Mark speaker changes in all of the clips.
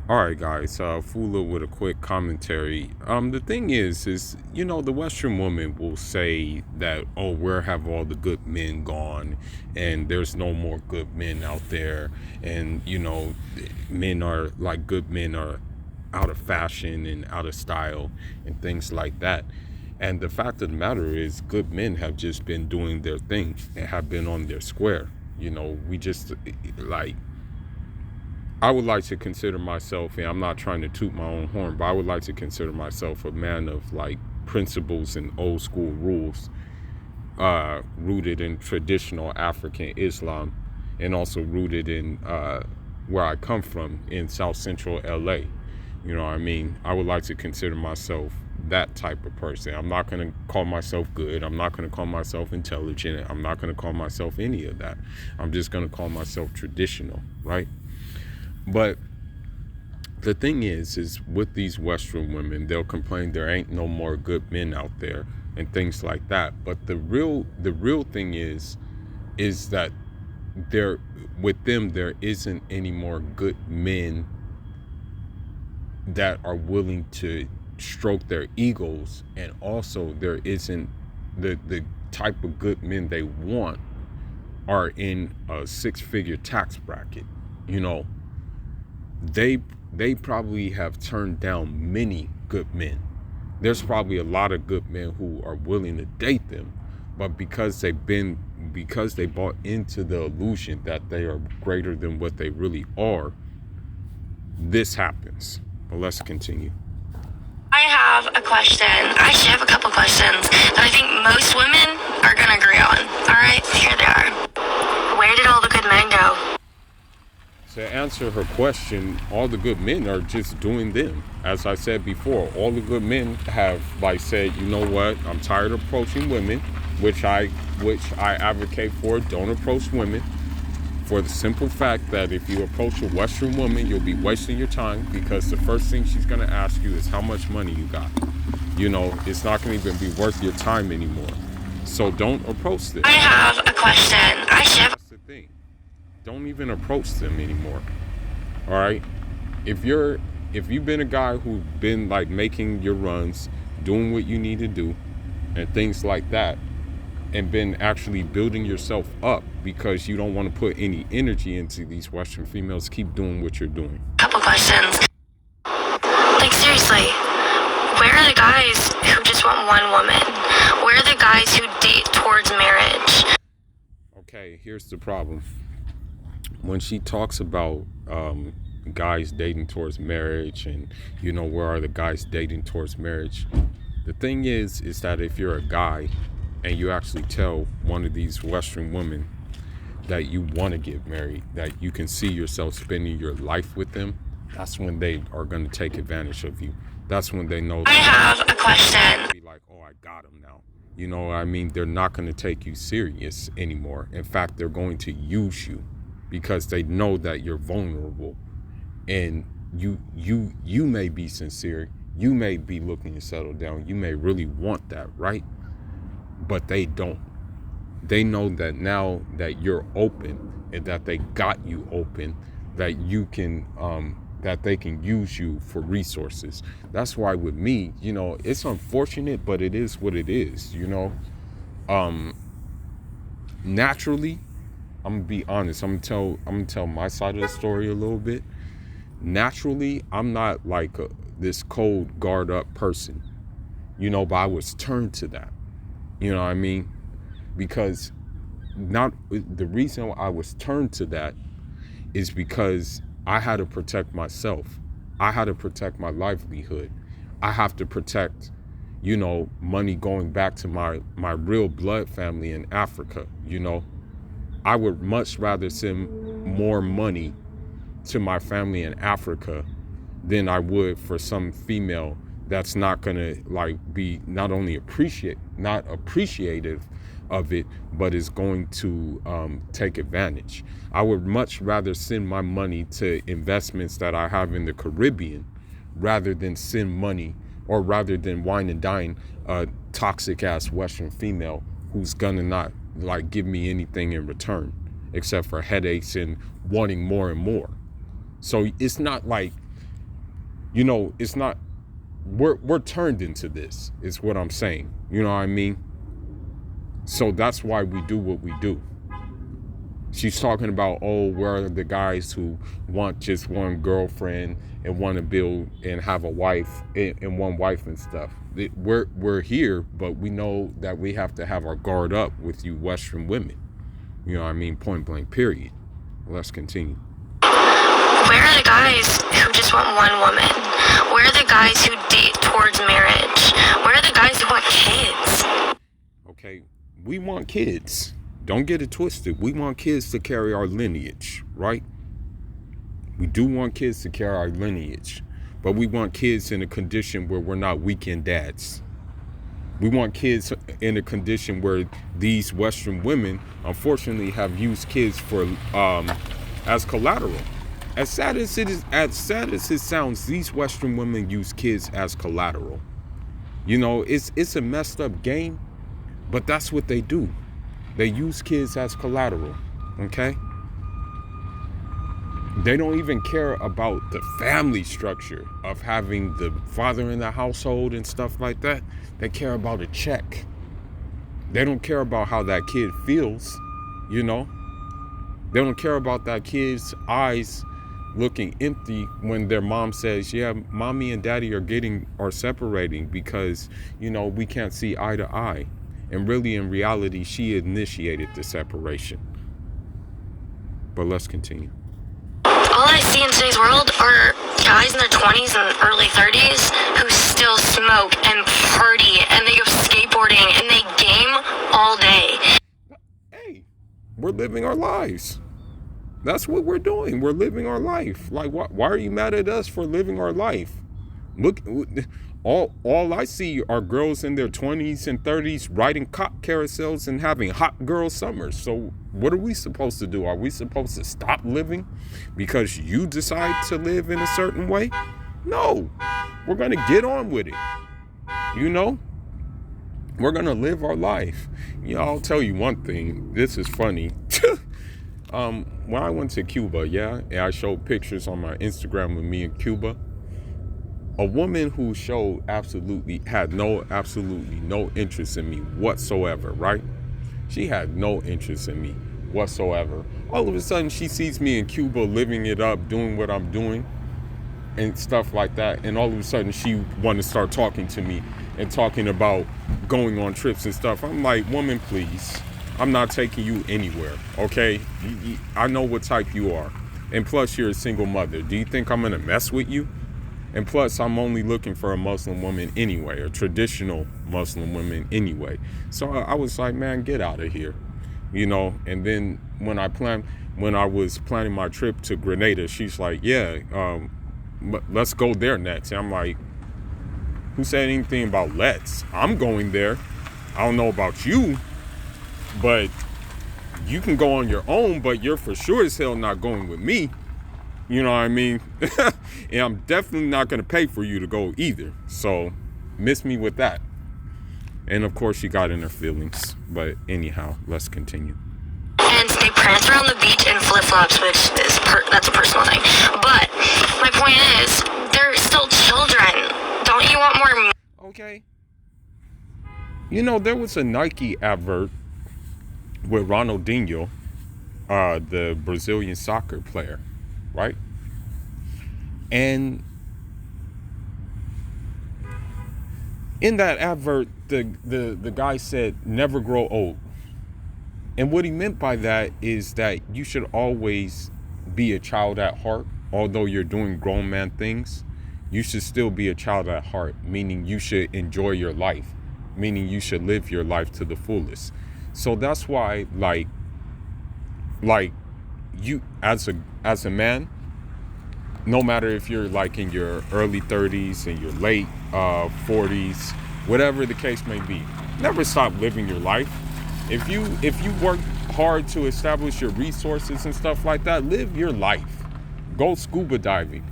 Speaker 1: All right, guys. Fula with a quick commentary. The thing is, the Western woman will say that, oh, where have all the good men gone, and there's no more good men out there, and men are like good men are out of fashion and out of style and things like that. And the fact of the matter is, good men have just been doing their thing and have been on their square. We just like I would like to consider myself, and I'm not trying to toot my own horn, but I would like to consider myself a man of like principles and old school rules, rooted in traditional African Islam, and also rooted in where I come from in South Central LA. You know what I mean? I would like to consider myself that type of person. I'm not going to call myself good. I'm not going to call myself intelligent. I'm not going to call myself any of that. I'm just going to call myself traditional, right? But the thing is with these Western women, they'll complain there ain't no more good men out there and things like that. But the real thing is that there with them there isn't any more good men that are willing to stroke their egos, and also there isn't the type of good men they want are in a six-figure tax bracket. They probably have turned down many good men. There's probably a lot of good men who are willing to date them, but because they bought into the illusion that they are greater than what they really are, this happens. But let's continue.
Speaker 2: I have a question. I actually have a couple questions that I think most women are going to agree on. All right, here they are. Where did all the good men go?
Speaker 1: To answer her question, all the good men are just doing them. As I said before, all the good men have said, you know what, I'm tired of approaching women, which I advocate for. Don't approach women, for the simple fact that if you approach a Western woman, you'll be wasting your time, because the first thing she's going to ask you is how much money you got. It's not going to even be worth your time anymore. So don't approach them.
Speaker 2: I have a question.
Speaker 1: That's the thing. Don't even approach them anymore. All right. If you've been a guy who's been making your runs, doing what you need to do, and things like that, and been actually building yourself up because you don't want to put any energy into these Western females, keep doing what you're doing.
Speaker 2: Couple questions. Seriously, where are the guys who just want one woman? Where are the guys who date towards marriage?
Speaker 1: Okay, here's the problem. When she talks about guys dating towards marriage and, where are the guys dating towards marriage? The thing is that if you're a guy and you actually tell one of these Western women that you want to get married, that you can see yourself spending your life with them, that's when they are going to take advantage of you. That's when they know. I
Speaker 2: have a question.
Speaker 1: Be like, oh, I got him now. You know what I mean? They're not going to take you serious anymore. In fact, they're going to use you because they know that you're vulnerable, and you may be sincere. You may be looking to settle down. You may really want that, right? But they don't. They know that now that you're open and that they got you open, that you can, that they can use you for resources. That's why with me, it's unfortunate, but it is what it is. Naturally, I'm gonna be honest. I'm gonna tell my side of the story a little bit. Naturally, I'm not this cold, guard up person, but I was turned to that. You know what I mean? Because the reason I was turned to that is because I had to protect myself. I had to protect my livelihood. I have to protect, money going back to my real blood family in Africa. I would much rather send more money to my family in Africa than I would for some female that's not gonna be not only not appreciative of it, but is going to take advantage. I would much rather send my money to investments that I have in the Caribbean rather than send money, or rather than wine and dine a toxic ass Western female who's gonna not give me anything in return except for headaches and wanting more and more. So it's not You know, it's not, we're turned into this, is what I'm saying. You know what I mean? So that's why we do what we do. She's talking about, oh, where are the guys who want just one girlfriend and want to build and have a wife and one wife and stuff. We're here, but we know that we have to have our guard up with you Western women. You know what I mean? Point blank, period. Let's continue.
Speaker 2: Where are the guys who just want one woman? Where are the guys who date towards marriage? Where are the guys who want kids?
Speaker 1: Okay, we want kids. Don't get it twisted. We want kids to carry our lineage, right? We do want kids to carry our lineage, but we want kids in a condition where we're not weekend dads. We want kids in a condition where these Western women, unfortunately, have used kids for as collateral. As sad as it sounds, these Western women use kids as collateral. You know, it's a messed up game, but that's what they do. They use kids as collateral, okay? They don't even care about the family structure of having the father in the household and stuff like that. They care about a check. They don't care about how that kid feels, you know? They don't care about that kid's eyes looking empty when their mom says, yeah, mommy and daddy are separating because, you know, we can't see eye to eye. And really, in reality, she initiated the separation. But let's continue.
Speaker 2: All I see in today's world are guys in their 20s and early 30s who still smoke and party and they go skateboarding and they game all day.
Speaker 1: Hey, we're living our lives. That's what we're doing. We're living our life. Like, why are you mad at us for living our life? Look, all I see are girls in their 20s and 30s riding cop carousels and having hot girl summers. So what are we supposed to do? Are we supposed to stop living because you decide to live in a certain way? No, we're going to get on with it. You know, we're going to live our life. You know, I'll tell you one thing. This is funny. When I went to Cuba, and I showed pictures on my Instagram of me in Cuba. A woman who showed absolutely no interest in me whatsoever, right? She had no interest in me whatsoever. All of a sudden, she sees me in Cuba living it up, doing what I'm doing and stuff like that. And all of a sudden, she wanted to start talking to me and talking about going on trips and stuff. I'm like, woman, please. I'm not taking you anywhere, okay? I know what type you are. And plus, you're a single mother. Do you think I'm going to mess with you? And plus, I'm only looking for a Muslim woman anyway, a traditional Muslim woman anyway. So I was like, man, get out of here, you know. And then when I was planning my trip to Grenada, she's like, yeah, let's go there next. And I'm like, who said anything about let's? I'm going there. I don't know about you, but you can go on your own, but you're for sure as hell not going with me. You know what I mean? And I'm definitely not going to pay for you to go either. So miss me with that. And of course, she got in her feelings. But anyhow, let's continue.
Speaker 2: And they prance around the beach in flip-flops, which is that's a personal thing. But my point is, they're still children. Don't you want more?
Speaker 1: Okay. You know, there was a Nike advert with Ronaldinho, the Brazilian soccer player. Right? In that advert, the guy said, never grow old. And what he meant by that is that you should always be a child at heart. Although you're doing grown man things, you should still be a child at heart, meaning you should enjoy your life, meaning you should live your life to the fullest. So that's why, like you as a man, no matter if you're like in your early 30s and your late 40s, whatever the case may be, never stop living your life. If you work hard to establish your resources and stuff like that, live your life. Go scuba diving.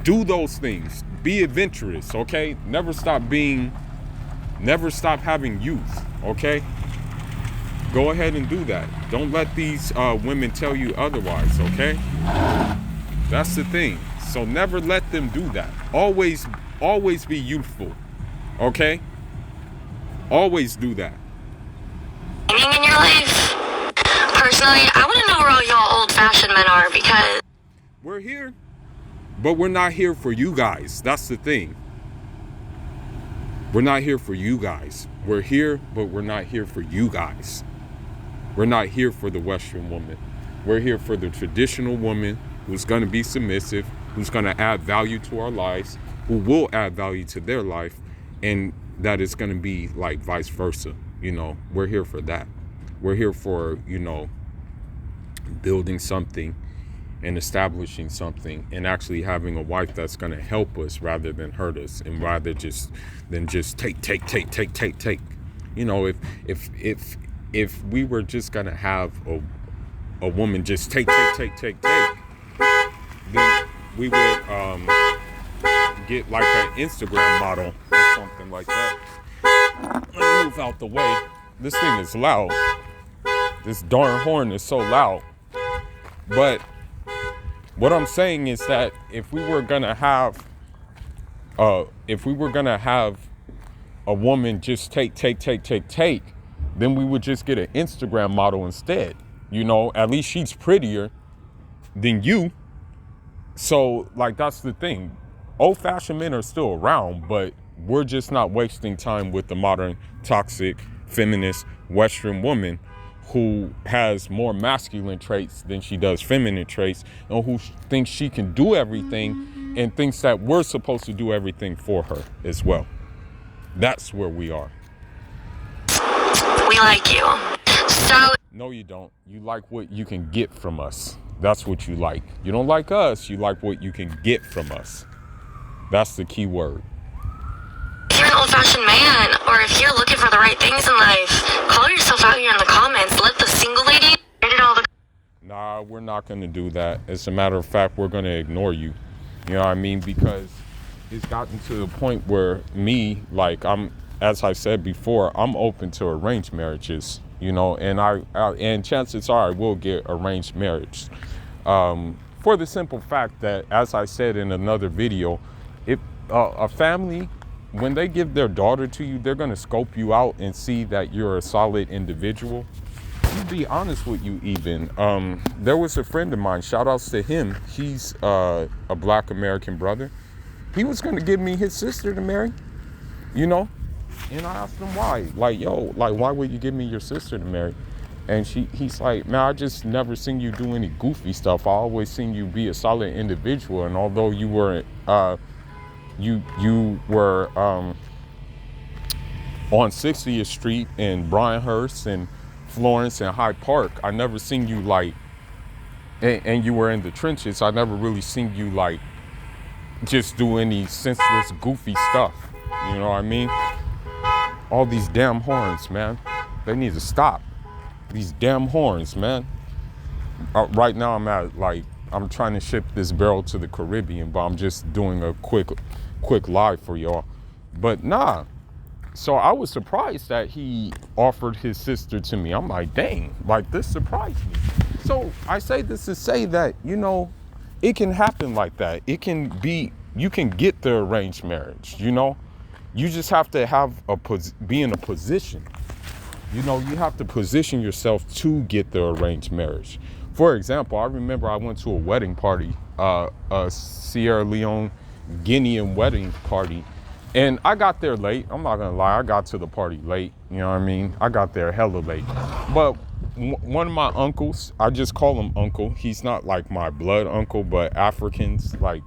Speaker 1: Do those things. Be adventurous, okay? Never stop having youth, okay? Go ahead and do that. Don't let these women tell you otherwise, okay? That's the thing. So never let them do that. Always be youthful. Okay? Always do that.
Speaker 2: In your life? Personally, I want to know where all y'all old-fashioned men are, because
Speaker 1: we're here, but we're not here for you guys. That's the thing. We're not here for you guys. We're here, but we're not here for you guys. We're not here for the Western woman. We're here for the traditional woman who's going to be submissive, who's going to add value to our lives, who will add value to their life, and that is going to be like vice versa. You know, we're here for that. We're here for, you know, building something and establishing something and actually having a wife that's going to help us rather than hurt us, and rather just take. You know, if we were just going to have a woman just take, then we would get like an Instagram model or something like that. Let me move out the way. This thing is loud. This darn horn is so loud. But what I'm saying is that if we were gonna have a woman just take, then we would just get an Instagram model instead. You know, at least she's prettier than you. So, like, that's the thing. Old-fashioned men are still around, but we're just not wasting time with the modern, toxic, feminist, Western woman who has more masculine traits than she does feminine traits, and who thinks she can do everything and thinks that we're supposed to do everything for her as well. That's where we are.
Speaker 2: We like you. So
Speaker 1: no, you don't. You like what you can get from us. That's what you like. You don't like us. You like what you can get from us. That's the key word.
Speaker 2: If you're an old-fashioned man, or if you're looking for the right things in life, call yourself out here in the comments. Let the single lady edit all the...
Speaker 1: Nah, we're not going to do that. As a matter of fact, we're going to ignore you. You know what I mean? Because it's gotten to the point where me, like, as I said before, I'm open to arranged marriages, you know, and and chances are I will get arranged marriage. For the simple fact that, as I said in another video, if a family, when they give their daughter to you, they're going to scope you out and see that you're a solid individual. You be honest with you even. There was a friend of mine, shout outs to him. He's a Black American brother. He was going to give me his sister to marry, you know? And I asked him why. Like, yo, like, why would you give me your sister to marry? And he's like, man, I just never seen you do any goofy stuff. I always seen you be a solid individual. And although you were you were on 60th Street in Bryanhurst and Florence and Hyde Park, I never seen you like, and you were in the trenches, I never really seen you like just do any senseless, goofy stuff. You know what I mean? All these damn horns, man. They need to stop. These damn horns, man. Right now I'm trying to ship this barrel to the Caribbean, but I'm just doing a quick live for y'all. But nah. So I was surprised that he offered his sister to me. I'm like, dang, like, this surprised me. So I say this to say that, you know, it can happen like that. It can be, you can get the arranged marriage, you know? You just have to be in a position. You know, you have to position yourself to get the arranged marriage. For example, I remember I went to a wedding party, a Sierra Leone Guinean wedding party, and I got there late. I'm not gonna lie, I got to the party late. You know what I mean? I got there hella late. But one of my uncles, I just call him uncle. He's not like my blood uncle, but Africans, like,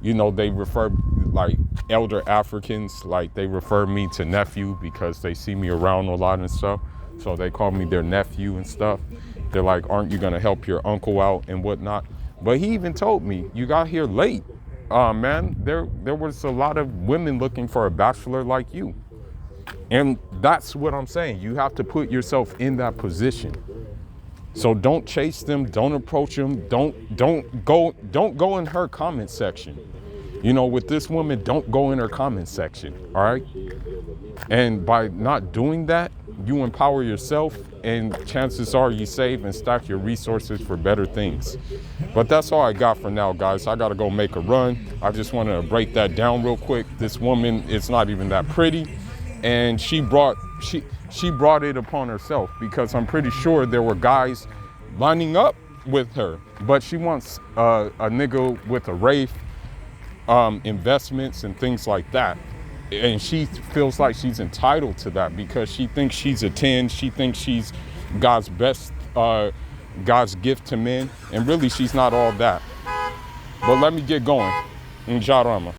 Speaker 1: you know, they refer, like, elder Africans, like, they refer me to nephew because they see me around a lot and stuff. So they call me their nephew and stuff. They're like, aren't you gonna help your uncle out and whatnot? But he even told me, you got here late. Man, there was a lot of women looking for a bachelor like you. And that's what I'm saying. You have to put yourself in that position. So don't chase them, don't approach them, don't go in her comment section. You know, with this woman, don't go in her comment section, all right? And by not doing that, you empower yourself, and chances are you save and stack your resources for better things. But that's all I got for now, guys. I gotta go make a run. I just wanted to break that down real quick. This woman is not even that pretty, and she brought it upon herself, because I'm pretty sure there were guys lining up with her, but she wants a nigga with a Wraith, investments and things like that, and she feels like she's entitled to that because she thinks she's a 10. She thinks she's God's best, God's gift to men, and really she's not all that. But let me get going. Njarama.